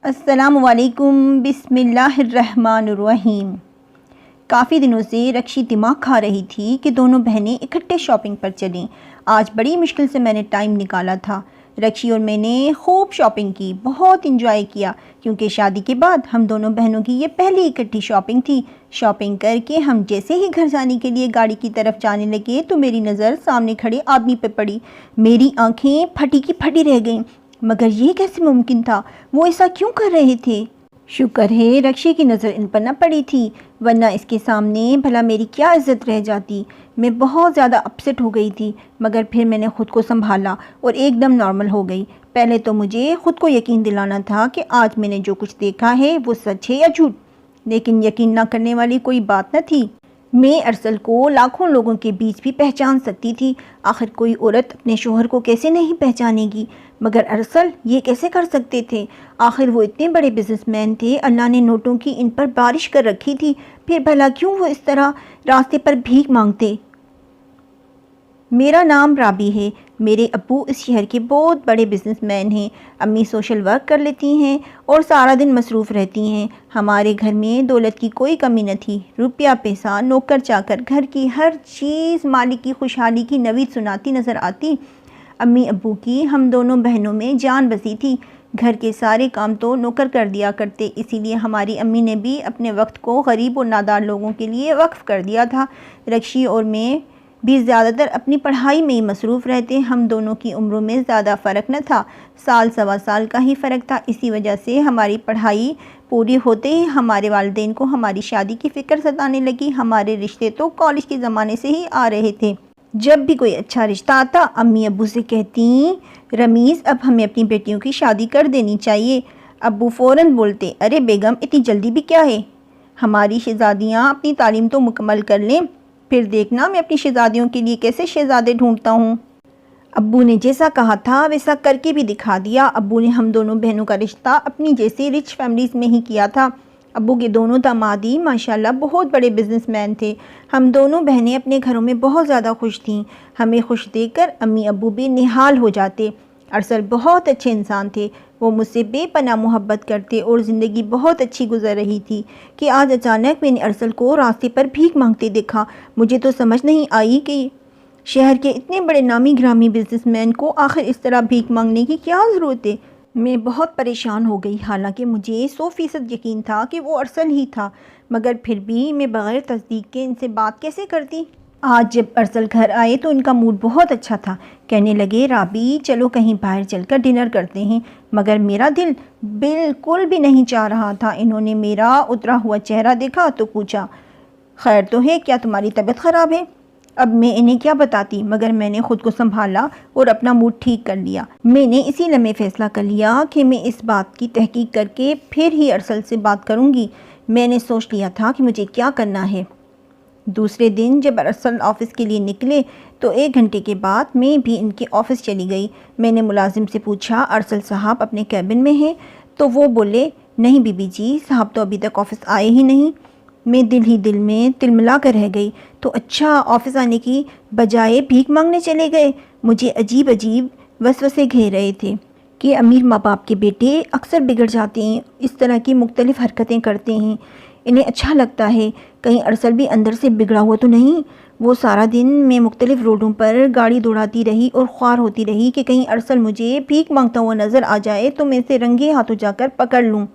السلام علیکم، بسم اللہ الرحمن الرحیم۔ کافی دنوں سے رکشی دماغ کھا رہی تھی کہ دونوں بہنیں اکٹھے شاپنگ پر چلیں۔ آج بڑی مشکل سے میں نے ٹائم نکالا تھا۔ رکشی اور میں نے خوب شاپنگ کی، بہت انجوائے کیا، کیونکہ شادی کے بعد ہم دونوں بہنوں کی یہ پہلی اکٹھی شاپنگ تھی۔ شاپنگ کر کے ہم جیسے ہی گھر جانے کے لیے گاڑی کی طرف جانے لگے تو میری نظر سامنے کھڑے آدمی پہ پڑی۔ میری آنکھیں پھٹی کی پھٹی رہ گئیں، مگر یہ کیسے ممکن تھا؟ وہ ایسا کیوں کر رہے تھے؟ شکر ہے رکشی کی نظر ان پر نہ پڑی تھی، ورنہ اس کے سامنے بھلا میری کیا عزت رہ جاتی۔ میں بہت زیادہ اپسٹ ہو گئی تھی، مگر پھر میں نے خود کو سنبھالا اور ایک دم نارمل ہو گئی۔ پہلے تو مجھے خود کو یقین دلانا تھا کہ آج میں نے جو کچھ دیکھا ہے وہ سچ ہے یا جھوٹ، لیکن یقین نہ کرنے والی کوئی بات نہ تھی۔ میں ارسل کو لاکھوں لوگوں کے بیچ بھی پہچان سکتی تھی، آخر کوئی عورت اپنے شوہر کو کیسے نہیں پہچانے گی، مگر ارسل یہ کیسے کر سکتے تھے؟ آخر وہ اتنے بڑے بزنس مین تھے، اللہ نے نوٹوں کی ان پر بارش کر رکھی تھی، پھر بھلا کیوں وہ اس طرح راستے پر بھیک مانگتے؟ میرا نام رابی ہے، میرے ابو اس شہر کے بہت بڑے بزنس مین ہیں، امی سوشل ورک کر لیتی ہیں اور سارا دن مصروف رہتی ہیں۔ ہمارے گھر میں دولت کی کوئی کمی نہ تھی، روپیہ پیسہ، نوکر چاکر، گھر کی ہر چیز مالک کی خوشحالی کی نوید سناتی نظر آتی۔ امی ابو کی ہم دونوں بہنوں میں جان بسی تھی، گھر کے سارے کام تو نوکر کر دیا کرتے، اسی لیے ہماری امی نے بھی اپنے وقت کو غریب اور نادار لوگوں کے لیے وقف کر دیا تھا۔ رکشی اور میں بھی زیادہ تر اپنی پڑھائی میں ہی مصروف رہتے، ہم دونوں کی عمروں میں زیادہ فرق نہ تھا، سال سوا سال کا ہی فرق تھا۔ اسی وجہ سے ہماری پڑھائی پوری ہوتے ہی ہمارے والدین کو ہماری شادی کی فکر ستانے لگی۔ ہمارے رشتے تو کالج کے زمانے سے ہی آ رہے تھے۔ جب بھی کوئی اچھا رشتہ آتا امی ابو سے کہتی، رمیز اب ہمیں اپنی بیٹیوں کی شادی کر دینی چاہیے۔ ابو فوراً بولتے، ارے بیگم اتنی جلدی بھی کیا ہے، ہماری شہزادیاں اپنی تعلیم تو مکمل کر لیں، پھر دیکھنا میں اپنی شہزادیوں کے لیے کیسے شہزادے ڈھونڈتا ہوں۔ ابو نے جیسا کہا تھا ویسا کر کے بھی دکھا دیا۔ ابو نے ہم دونوں بہنوں کا رشتہ اپنی جیسے رچ فیملیز میں ہی کیا تھا۔ ابو کے دونوں دامادی ماشاءاللہ بہت بڑے بزنس مین تھے۔ ہم دونوں بہنیں اپنے گھروں میں بہت زیادہ خوش تھیں، ہمیں خوش دیکھ کر امی ابو بھی نہال ہو جاتے۔ ارسل بہت اچھے انسان تھے، وہ مجھ سے بے پناہ محبت کرتے اور زندگی بہت اچھی گزر رہی تھی کہ آج اچانک میں نے ارسل کو راستے پر بھیک مانگتے دیکھا۔ مجھے تو سمجھ نہیں آئی کہ شہر کے اتنے بڑے نامی گرامی بزنس مین کو آخر اس طرح بھیک مانگنے کی کیا ضرورت ہے؟ میں بہت پریشان ہو گئی، حالانکہ مجھے 100% یقین تھا کہ وہ ارسل ہی تھا، مگر پھر بھی میں بغیر تصدیق کے ان سے بات کیسے کرتی؟ آج جب ارسل گھر آئے تو ان کا موڈ بہت اچھا تھا، کہنے لگے رابی چلو کہیں باہر چل کر ڈنر کرتے ہیں، مگر میرا دل بالکل بھی نہیں چاہ رہا تھا۔ انہوں نے میرا اترا ہوا چہرہ دیکھا تو پوچھا، خیر تو ہے کیا، تمہاری طبیعت خراب ہے؟ اب میں انہیں کیا بتاتی، مگر میں نے خود کو سنبھالا اور اپنا موڈ ٹھیک کر لیا۔ میں نے اسی لمحے فیصلہ کر لیا کہ میں اس بات کی تحقیق کر کے پھر ہی ارسل سے بات کروں گی۔ میں نے سوچ لیا تھا کہ مجھے کیا کرنا ہے۔ دوسرے دن جب ارسل آفس کے لیے نکلے تو 1 گھنٹے کے بعد میں بھی ان کے آفس چلی گئی۔ میں نے ملازم سے پوچھا، ارسل صاحب اپنے کیبن میں ہیں؟ تو وہ بولے، نہیں بی بی جی، صاحب تو ابھی تک آفس آئے ہی نہیں۔ میں دل ہی دل میں تلملا کر رہ گئی، تو اچھا آفس آنے کی بجائے بھیک مانگنے چلے گئے؟ مجھے عجیب عجیب وسوسے گھیر رہے تھے کہ امیر ماں باپ کے بیٹے اکثر بگڑ جاتے ہیں، اس طرح کی مختلف حرکتیں کرتے ہیں، انہیں اچھا لگتا ہے، کہیں ارسل بھی اندر سے بگڑا ہوا تو نہیں؟ وہ سارا دن میں مختلف روڈوں پر گاڑی دوڑاتی رہی اور خوار ہوتی رہی کہ کہیں ارسل مجھے بھیک مانگتا ہوا نظر آ جائے تو میں اسے رنگے ہاتھوں جا کر پکڑ لوں،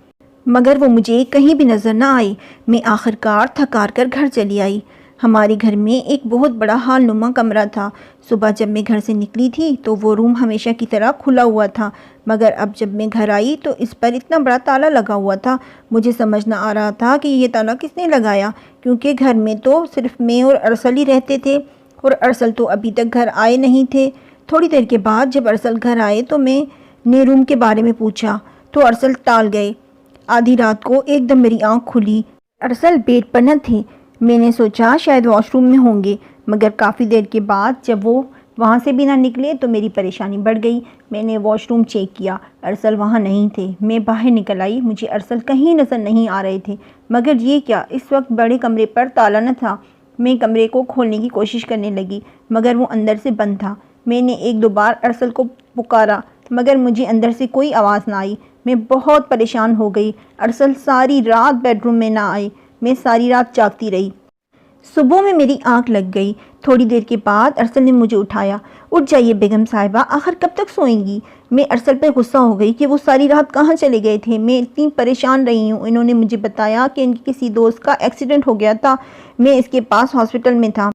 مگر وہ مجھے کہیں بھی نظر نہ آئی۔ میں آخرکار تھک ہار کر گھر چلی آئی۔ ہمارے گھر میں ایک بہت بڑا ہال نما کمرہ تھا۔ صبح جب میں گھر سے نکلی تھی تو وہ روم ہمیشہ کی طرح کھلا ہوا تھا، مگر اب جب میں گھر آئی تو اس پر اتنا بڑا تالا لگا ہوا تھا۔ مجھے سمجھ نہ آ رہا تھا کہ یہ تالا کس نے لگایا، کیونکہ گھر میں تو صرف میں اور ارسل ہی رہتے تھے، اور ارسل تو ابھی تک گھر آئے نہیں تھے۔ تھوڑی دیر کے بعد جب ارسل گھر آئے تو میں نے روم کے بارے میں پوچھا تو ارسل ٹال گئے۔ آدھی رات کو ایک دم میری آنکھ کھلی، ارسل بیڈ پر نہ تھے۔ میں نے سوچا شاید واش روم میں ہوں گے، مگر کافی دیر کے بعد جب وہ وہاں سے بھی نہ نکلے تو میری پریشانی بڑھ گئی۔ میں نے واش روم چیک کیا، ارسل وہاں نہیں تھے۔ میں باہر نکل آئی، مجھے ارسل کہیں نظر نہیں آ رہے تھے، مگر یہ کیا، اس وقت بڑے کمرے پر تالا نہ تھا۔ میں کمرے کو کھولنے کی کوشش کرنے لگی، مگر وہ اندر سے بند تھا۔ میں نے 1-2 بار ارسل کو پکارا، مگر مجھے اندر سے کوئی آواز نہ آئی۔ میں بہت پریشان ہو گئی۔ ارسل ساری رات بیڈ روم میں نہ آئے، میں ساری رات جاگتی رہی۔ صبح میں میری آنکھ لگ گئی۔ تھوڑی دیر کے بعد ارسل نے مجھے اٹھایا۔ اٹھ جائیے بیگم صاحبہ، آخر کب تک سوئیں گی؟ میں ارسل پہ غصہ ہو گئی کہ وہ ساری رات کہاں چلے گئے تھے۔ میں اتنی پریشان رہی ہوں۔ انہوں نے مجھے بتایا کہ ان کی کسی دوست کا ایکسیڈنٹ ہو گیا تھا، میں اس کے پاس ہاسپٹل میں تھا۔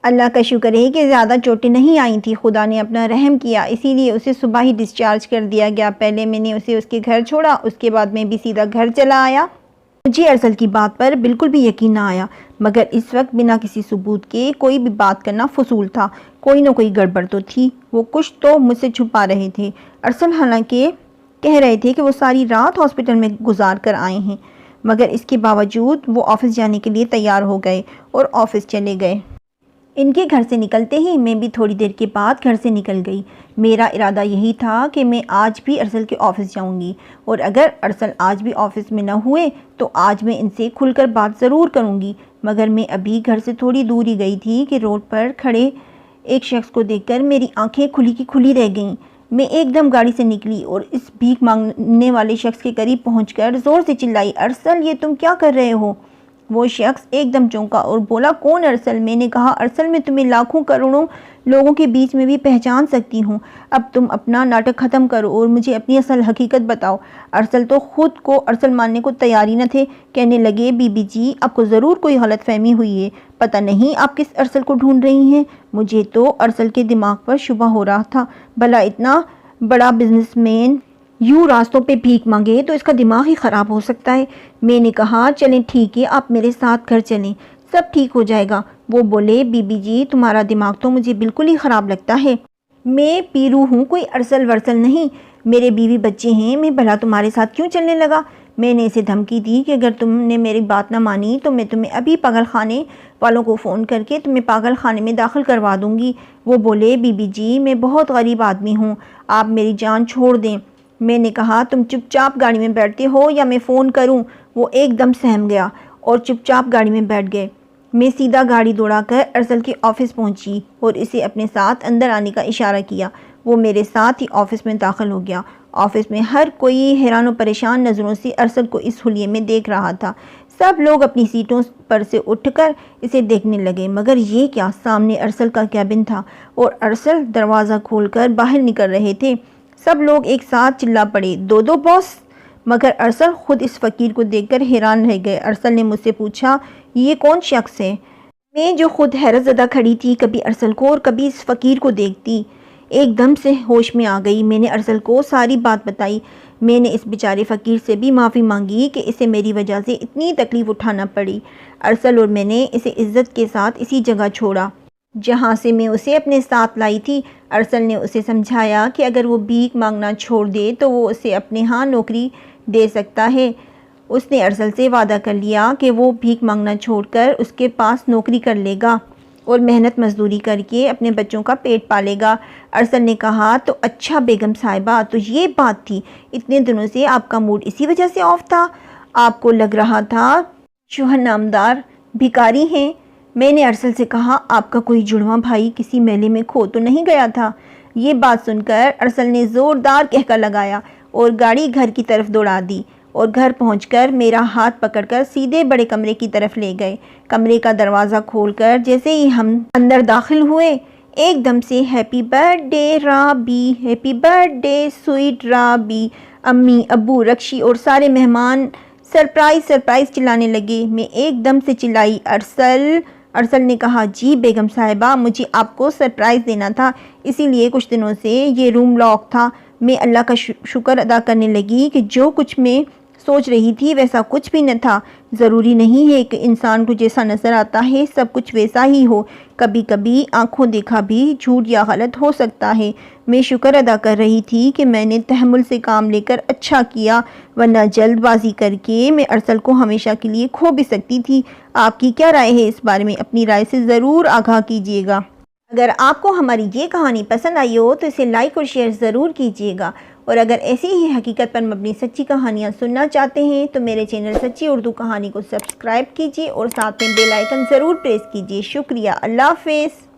اللہ کا شکر ہے کہ زیادہ چوٹیں نہیں آئی تھیں، خدا نے اپنا رحم کیا، اسی لیے اسے صبح ہی ڈسچارج کر دیا گیا۔ پہلے میں نے اسے اس کے گھر چھوڑا، اس کے بعد میں بھی سیدھا گھر چلا آیا۔ مجھے ارسل کی بات پر بالکل بھی یقین نہ آیا، مگر اس وقت بنا کسی ثبوت کے کوئی بھی بات کرنا فضول تھا۔ کوئی نہ کوئی گڑبڑ تو تھی، وہ کچھ تو مجھ سے چھپا رہے تھے۔ ارسل حالانکہ کہہ رہے تھے کہ وہ ساری رات ہاسپٹل میں گزار کر آئے ہیں، مگر اس کے باوجود وہ آفس جانے کے لیے تیار ہو گئے اور آفس چلے گئے۔ ان کے گھر سے نکلتے ہی میں بھی تھوڑی دیر کے بعد گھر سے نکل گئی۔ میرا ارادہ یہی تھا کہ میں آج بھی ارسل کے آفس جاؤں گی، اور اگر ارسل آج بھی آفس میں نہ ہوئے تو آج میں ان سے کھل کر بات ضرور کروں گی۔ مگر میں ابھی گھر سے تھوڑی دور ہی گئی تھی کہ روڈ پر کھڑے ایک شخص کو دیکھ کر میری آنکھیں کھلی کی کھلی رہ گئیں۔ میں ایک دم گاڑی سے نکلی اور اس بھیک مانگنے والے شخص کے قریب پہنچ کر زور سے چلائی، ارسل یہ تم کیا کر رہے ہو؟ وہ شخص ایک دم چونکا اور بولا، کون ارسل؟ میں نے کہا، ارسل میں تمہیں لاکھوں کروڑوں لوگوں کے بیچ میں بھی پہچان سکتی ہوں، اب تم اپنا ناٹک ختم کرو اور مجھے اپنی اصل حقیقت بتاؤ۔ ارسل تو خود کو ارسل ماننے کو تیار ہی نہ تھے، کہنے لگے، بی بی جی آپ کو ضرور کوئی غلط فہمی ہوئی ہے، پتہ نہیں آپ کس ارسل کو ڈھونڈ رہی ہیں؟ مجھے تو ارسل کے دماغ پر شبہ ہو رہا تھا، بھلا اتنا بڑا بزنس مین یوں راستوں پہ بھیک مانگے تو اس کا دماغ ہی خراب ہو سکتا ہے۔ میں نے کہا، چلیں ٹھیک ہے، آپ میرے ساتھ گھر چلیں، سب ٹھیک ہو جائے گا۔ وہ بولے، بی بی جی تمہارا دماغ تو مجھے بالکل ہی خراب لگتا ہے، میں پیرو ہوں، کوئی ارسل ورسل نہیں، میرے بیوی بچے ہیں، میں بھلا تمہارے ساتھ کیوں چلنے لگا؟ میں نے اسے دھمکی دی کہ اگر تم نے میری بات نہ مانی تو میں تمہیں ابھی پاگل خانے والوں کو فون کر کے تمہیں پاگل خانے میں داخل کروا دوں گی۔ وہ بولے، بی بی جی میں بہت غریب آدمی ہوں، آپ میری جان چھوڑ دیں۔ میں نے کہا، تم چپ چاپ گاڑی میں بیٹھتے ہو یا میں فون کروں؟ وہ ایک دم سہم گیا اور چپ چاپ گاڑی میں بیٹھ گئے۔ میں سیدھا گاڑی دوڑا کر ارسل کے آفس پہنچی اور اسے اپنے ساتھ اندر آنے کا اشارہ کیا۔ وہ میرے ساتھ ہی آفس میں داخل ہو گیا۔ آفس میں ہر کوئی حیران و پریشان نظروں سے ارسل کو اس حلیے میں دیکھ رہا تھا۔ سب لوگ اپنی سیٹوں پر سے اٹھ کر اسے دیکھنے لگے، مگر یہ کیا، سامنے ارسل کا کیبن تھا اور ارسل دروازہ کھول کر باہر نکل رہے تھے۔ سب لوگ ایک ساتھ چلا پڑے، دو دو باس! مگر ارسل خود اس فقیر کو دیکھ کر حیران رہ گئے۔ ارسل نے مجھ سے پوچھا، یہ کون شخص ہے؟ میں جو خود حیرت زدہ کھڑی تھی، کبھی ارسل کو اور کبھی اس فقیر کو دیکھتی، ایک دم سے ہوش میں آ گئی۔ میں نے ارسل کو ساری بات بتائی۔ میں نے اس بیچارے فقیر سے بھی معافی مانگی کہ اسے میری وجہ سے اتنی تکلیف اٹھانا پڑی۔ ارسل اور میں نے اسے عزت کے ساتھ اسی جگہ چھوڑا جہاں سے میں اسے اپنے ساتھ لائی تھی۔ ارسل نے اسے سمجھایا کہ اگر وہ بھیک مانگنا چھوڑ دے تو وہ اسے اپنے ہاں نوکری دے سکتا ہے۔ اس نے ارسل سے وعدہ کر لیا کہ وہ بھیک مانگنا چھوڑ کر اس کے پاس نوکری کر لے گا اور محنت مزدوری کر کے اپنے بچوں کا پیٹ پالے گا۔ ارسل نے کہا، تو اچھا بیگم صاحبہ، تو یہ بات تھی، اتنے دنوں سے آپ کا موڈ اسی وجہ سے آف تھا، آپ کو لگ رہا تھا شوہر نامدار بھکاری ہیں۔ میں نے ارسل سے کہا، آپ کا کوئی جڑواں بھائی کسی میلے میں کھو تو نہیں گیا تھا؟ یہ بات سن کر ارسل نے زوردار کہکا لگایا اور گاڑی گھر کی طرف دوڑا دی اور گھر پہنچ کر میرا ہاتھ پکڑ کر سیدھے بڑے کمرے کی طرف لے گئے۔ کمرے کا دروازہ کھول کر جیسے ہی ہم اندر داخل ہوئے، ایک دم سے ہیپی برتھ ڈے رابی، ہیپی برتھ ڈے سویٹ رابی، امی، ابو، رکشی اور سارے مہمان سرپرائز سرپرائز چلانے لگے۔ میں ایک دم سے چلائی، ارسل! ارسل نے کہا، جی بیگم صاحبہ، مجھے آپ کو سرپرائز دینا تھا، اسی لیے کچھ دنوں سے یہ روم لاک تھا۔ میں اللہ کا شکر ادا کرنے لگی کہ جو کچھ میں سوچ رہی تھی ویسا کچھ بھی نہ تھا۔ ضروری نہیں ہے کہ انسان کو جیسا نظر آتا ہے سب کچھ ویسا ہی ہو، کبھی کبھی آنکھوں دیکھا بھی جھوٹ یا غلط ہو سکتا ہے۔ میں شکر ادا کر رہی تھی کہ میں نے تحمل سے کام لے کر اچھا کیا، ورنہ جلد بازی کر کے میں ارسل کو ہمیشہ کے لیے کھو بھی سکتی تھی۔ آپ کی کیا رائے ہے اس بارے میں؟ اپنی رائے سے ضرور آگاہ کیجیے گا۔ اگر آپ کو ہماری یہ کہانی پسند آئی ہو تو اسے لائک اور شیئر ضرور کیجیے گا، اور اگر ایسی ہی حقیقت پر مبنی سچی کہانیاں سننا چاہتے ہیں تو میرے چینل سچی اردو کہانی کو سبسکرائب کیجیے اور ساتھ میں بیل آئیکن ضرور پریس کیجیے۔ شکریہ، اللہ حافظ۔